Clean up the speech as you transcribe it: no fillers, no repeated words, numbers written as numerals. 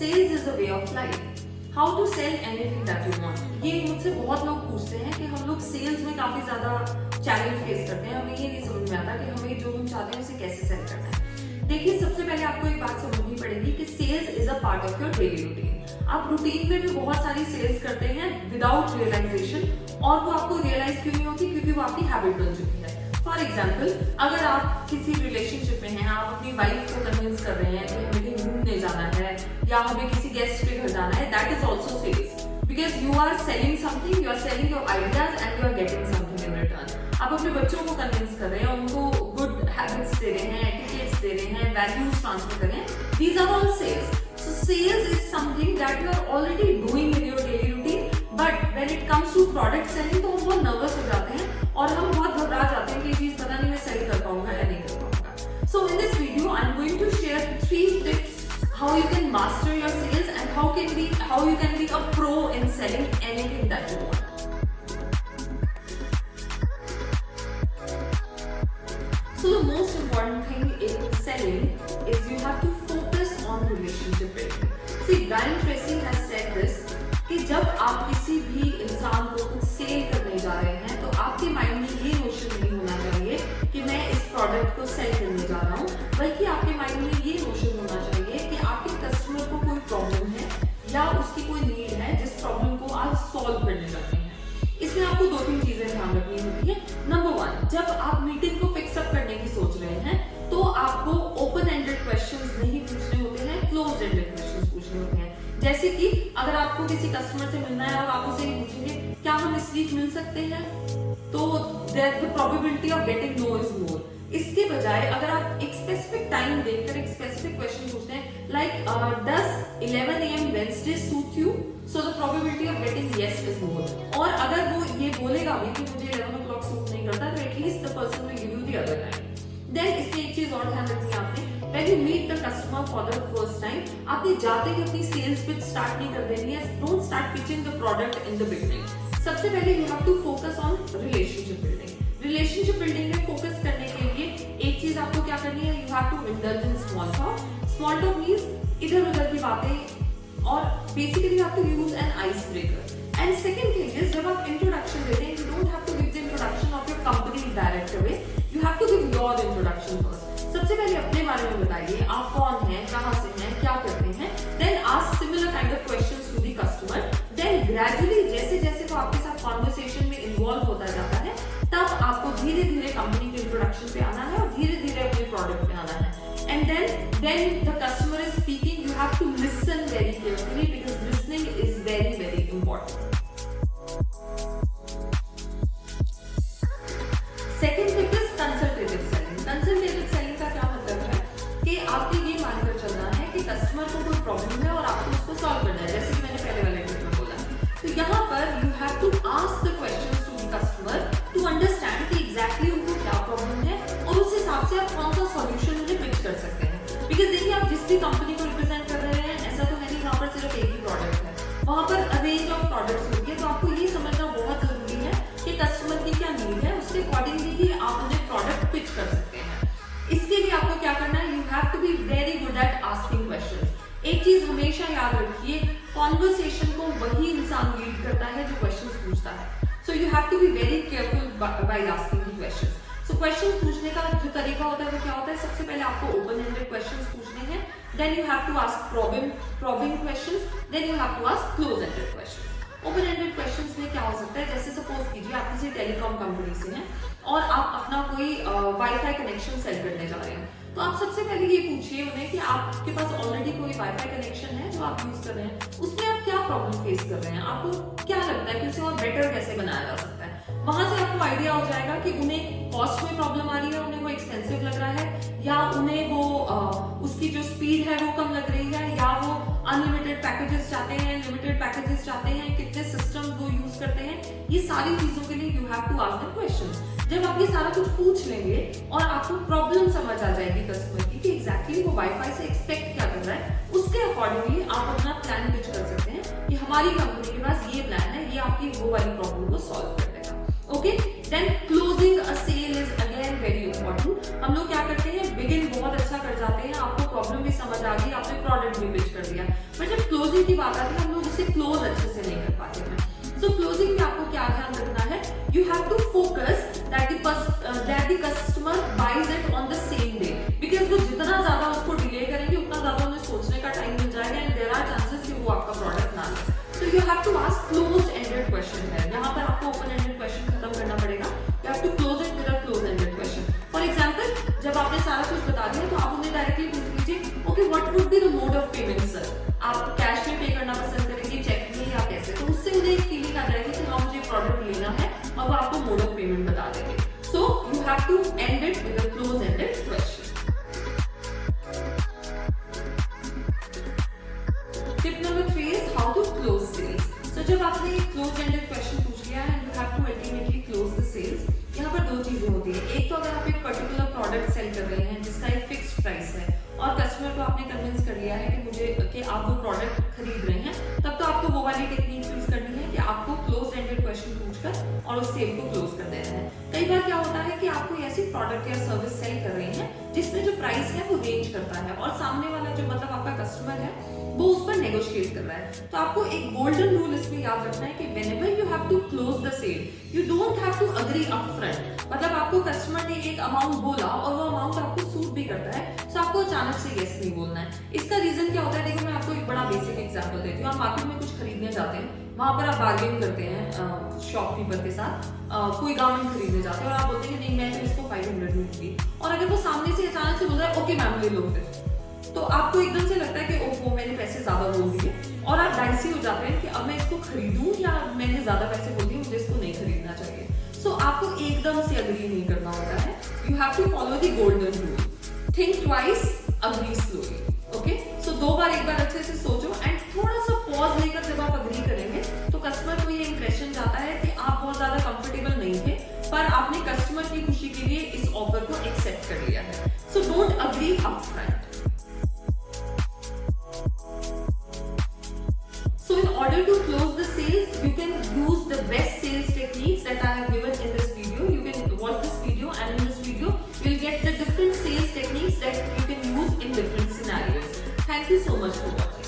Sales is a way of life. How to sell anything that you want. ये मुझसे बहुत लोग पूछते हैं कि हम लोग सेल्स में काफी ज्यादा चैलेंज फेस करते हैं, हमें ये नहीं समझ में आता कि हमें जो हम चाहते हैं उसे कैसे सेल करना है। देखिए, सबसे पहले आपको एक बात समझनी पड़ेगी कि sales is a part of your daily routine. आप रूटीन में भी बहुत सारी सेल्स करते हैं विदाउट रियलाइजेशन, और वो आपको रियलाइज क्यों नहीं होती? क्योंकि वो आपकी हैबिट बन चुकी है। फॉर एग्जाम्पल, अगर आप किसी रिलेशनशिप में हैं, आप अपनी वाइफ को कन्विंस कर रहे हैं कि हमें कहीं घूमने जाना है या हमें किसी गेस्ट के घर जाना है, that is also sales, because you are selling something, you are selling your ideas and you are getting something in return. आप अपने बच्चों को कन्विंस कर रहे हैं, उनको गुड हैबिट्स दे रहे हैं, एटिकेट्स दे रहे हैं, वैल्यूज ट्रांसफर कर रहे हैं, these are all sales. So sales is something that you are already doing in your daily routine, but when it comes to product selling तो हम बहुत नर्वस हो जाते हैं और हम बहुत घबरा जाते हैं कि ये चीज पता नहीं मैं सेल कर पाऊंगा या नहीं कर पाऊंगा। So in this video I am going to share 3 tips how you can master your sales and how you can be a pro in selling anything that you want. So the most important thing in selling is you have to focus on relationship building. See, Brian Tracy has said this कि जब आप किसी भी इंसान को कुछ cell करने जा रहे हैं तो आपके माइंड में ये नोशन नहीं होना चाहिए कि मैं इस प्रोडक्ट को सेल करने जा रहा हूँ, बल्कि आपके माइंड में ये नोशन होना चाहिए कि आपके कस्टमर को कोई प्रॉब्लम है या उसकी कोई नीड है जिस प्रॉब्लम को आप सॉल्व करने जाते हैं। इसमें आपको 2-3 चीजें ध्यान रखनी होती है। नंबर 1, जब आप मीटिंग को फिक्सअप करने की सोच रहे हैं तो आपको ओपन एंडेड क्वेश्चंस नहीं पूछने होते हैं, क्लोज एंडेड क्वेश्चंस पूछने होते हैं। जैसे कि अगर आपको किसी कस्टमर से मिलना है और आप उसे ये पूछेंगे क्या हम इस वीक मिल सकते हैं, तो the probability of getting no is more. इसके बजाय अगर आप एक स्पेसिफिक टाइम देखकर एक स्पेसिफिक क्वेश्चन पूछते हैं, like does 11 AM Wednesday suit you, so the probability of getting yes is more. और अगर वो ये बोलेगा भी कि मुझे 11 o'clock सूट नहीं करता, तो at least the person will give you the other time. Then इसमें एक चीज और ध्यान रखनी है आपने, when you meet the customer for the first time, आपने जाते ही अपनी सेल्स पिच स्टार्ट नहीं कर देनी है। Don't start pitching the product in the beginning. सबसे पहले you have to focus on relationship building. Relationship building में फोकस करने के लिए एक चीज आपको क्या करनी है, you have to indulge in small talk. Small talk means इधर उधर की बातें, और basically you have to use an ice breaker. And second thing is, जब आप इंट्रोडक्शन देते हैं, you don't have to give the introduction of your company direct away, you have to give your introduction first. सबसे पहले अपने बारे में बताइए, आप कौन हैं, कहां से हैं, क्या करते हैं। Then ask similar kind of questions to the customer. Then gradually जैसे जैसे वो आपके साथ कॉन्वर्सेशन में इन्वॉल्व होता जाता है, तब आपको धीरे धीरे कंपनी के इंट्रोडक्शन पे आना है और धीरे धीरे अपने प्रोडक्ट पे आना है। And then the customer is speaking, you have to listen very carefully, because listening is very very important. Second tip is consultative selling. Consultative selling का क्या मतलब है कि आपको ये मानकर चलना है कि कस्टमर को कोई प्रॉब्लम है और आपको उसको सॉल्व करना है, जैसे कि मैंने पहले वाले टिप में बोला। तो यहाँ पर you have to ask the questions to the customer to understand कि एग्जैक्टली उनको क्या प्रॉब्लम है और उस हिसाब से आप कौन सा सॉल्यूशन उन्हें पिच कर सकते हैं। बिकॉज देखिए, आप जिस भी कंपनी को रिप्रेजेंट कर रहे हैं, ऐसा तो है नहीं वहाँ पर सिर्फ एक ही प्रोडक्ट है, वहाँ पर रेंज ऑफ प्रोडक्ट्स होती है। तो आपको ये समझना बहुत जरूरी है कि कस्टमर की क्या नीड है, उसके अकॉर्डिंगली ही आप उन्हें प्रोडक्ट पिच कर सकते हैं। इसके लिए आपको क्या करना है, you have to be very good at asking questions. एक चीज हमेशा याद रखिए, कॉन्वर्सेशन को वही इंसान लीड करता है जो क्वेश्चंस पूछता है। So you have to be very careful while asking the questions. So questions पूछने का जो तरीका होता है वो क्या होता है, सबसे पहले आपको ओपन एंडेड क्वेश्चंस पूछने हैं, then you have to ask probing questions, then you have to ask close ended questions. Open ended questions में क्या हो सकता है, जैसे सपोज कीजिए आप किसी टेलीकॉम कंपनी से हैं और आप अपना कोई वाईफाई कनेक्शन सेल करने जा रहे हैं, तो आप सबसे पहले ये पूछिए उन्हें कि आपके पास ऑलरेडी कोई वाईफाई कनेक्शन है जो आप यूज कर रहे हैं, उसमें आप क्या प्रॉब्लम फेस कर रहे हैं, आपको क्या लगता है कि उसे और बेटर कैसे बनाया जा सकता है। वहां से आपको आइडिया हो जाएगा कि उन्हें कॉस्ट में प्रॉब्लम आ रही है, उन्हें वो एक्सपेंसिव लग रहा है, या उन्हें वो उसकी जो स्पीड है वो कम लग रही है, या वो अनलिमिटेड पैकेजेस चाहते हैं, लिमिटेड पैकेजेस चाहते हैं, कितने सिस्टम वो यूज करते हैं। ये सारी चीजों के लिए you have to ask them questions. जब आप ये सारा कुछ पूछ लेंगे और आपको प्रॉब्लम समझ आ जाएगी कस्टमर की कि एग्जैक्टली वो वाईफाई से एक्सपेक्ट क्या कर रहा है, उसके अकॉर्डिंगली आप अपना प्लान पिच कर सकते हैं कि हमारी कंपनी के पास ये प्लान है, ये आपकी वो वाली प्रॉब्लम को सॉल्व कर देगा। Okay, then closing a sale is again very important. हम लोग क्या करते हैं, बिगिन बहुत अच्छा कर जाते हैं, आपको प्रॉब्लम भी समझ आ गई, आपने प्रोडक्ट भी पिच कर दिया, बट जब क्लोजिंग की बात आती है, हम लोग उसे क्लोज अच्छे से नहीं कर पाते हैं। सो क्लोजिंग में आपको क्या ध्यान रखना है, you have to focus that the customer buys it on the same day, because वो जितना ज्यादा उसको डिले करेंगे उतना ज्यादा उन्हें सोचने का टाइम मिल जाएगा एंड देयर आर चांसेस कि वो आपका प्रोडक्ट ना ले। So you have to ask close ended question है, यहाँ पर आपको ओपन एंडेड क्वेश्चन खत्म करना पड़ेगा, you have to close it with a close ended question. For example, जब आपने सारा कुछ बता दिया तो आप उन्हें डायरेक्टली पूछ लीजिए, okay what would be the mode of payment sir, आप कैश में पे करना पसंद करेंगे, चेक में या कैसे, तो उससे उन्हें एक फीलिंग आ जाएगी कि हाँ मुझे प्रोडक्ट लेना है, अब वो आपको मोड ऑफ पेमेंट बता देंगे। So you have to end it with a close ended question. Tip number 3 is how to close sales. So जब आपने क्लोज एंडेड क्वेश्चन पूछ लिया है, you have to ultimately close the sales. यहाँ पर दो चीजें होती है, एक तो अगर आप एक पर्टिकुलर प्रोडक्ट सेल कर रहे हैं जिसका एक फिक्स्ड प्राइस है और कस्टमर को आपने कन्विंस कर लिया है कि आप वो प्रोडक्ट खरीद रहे हैं, तब तो आपको वो वाली टेक्निक यूज करनी है कि आपको क्लोज एंडेड क्वेश्चन पूछकर और उस सेल को क्लोज कर देना है। कई बार क्या होता है कि आप कोई ऐसी प्रोडक्ट या सर्विस सेल कर रहे हैं जिसमें जो प्राइस है वो रेंज करता है और सामने वाला जो मतलब आपका कस्टमर है वो उस पर नेगोशिएट कर रहा है। तो आपको एक गोल्डन रूल इसमें याद रखना है कि whenever you have to close the sale, you don't have to agree upfront. मतलब आपको कस्टमर ने एक अमाउंट बोला और वो अमाउंट आपको सूट भी करता है, तो आपको अचानक से यस नहीं बोलना है। इसका रीजन क्या होता है, देखो मैं आपको एक बड़ा बेसिक एग्जांपल देती हूँ। आप मार्केट में कुछ खरीदने जाते हैं, वहां पर आप बार्गेन करते हैं शॉपकीपर के साथ, कोई गारमेंट खरीदने जाते हैं और आप बोलते हैं कि नहीं मैं तो इसको 500 में दूंगी, और अगर वो सामने से अचानक से बोल रहा है ओके मैम ले लो फिर, तो आपको एकदम से लगता है कि ओहो मैंने पैसे ज्यादा बोल दिए और आप डाइसी हो जाते हैं कि अब मैं इसको खरीदूं या मैंने ज्यादा पैसे बोल दिए, मुझे इसको नहीं खरीदना चाहिए। सो आपको एकदम से अग्री नहीं करना होता है, you have to follow the golden rule, think twice, agree slowly. Okay, so दो बार एक बार अच्छे से सोचो एंड थोड़ा सा पॉज लेकर जब आप अग्री करेंगे तो कस्टमर को ये इंप्रेशन जाता है कि आप बहुत ज्यादा कंफर्टेबल नहीं थे, पर आपने कस्टमर की खुशी के लिए इस ऑफर को एक्सेप्ट कर लिया है। So don't agree upfront. So in order to close the sales, you can use the best sales techniques that I have given in this video. You can watch this video and in this video, you'll get the different sales techniques that you can use in different scenarios. Thank you so much for watching.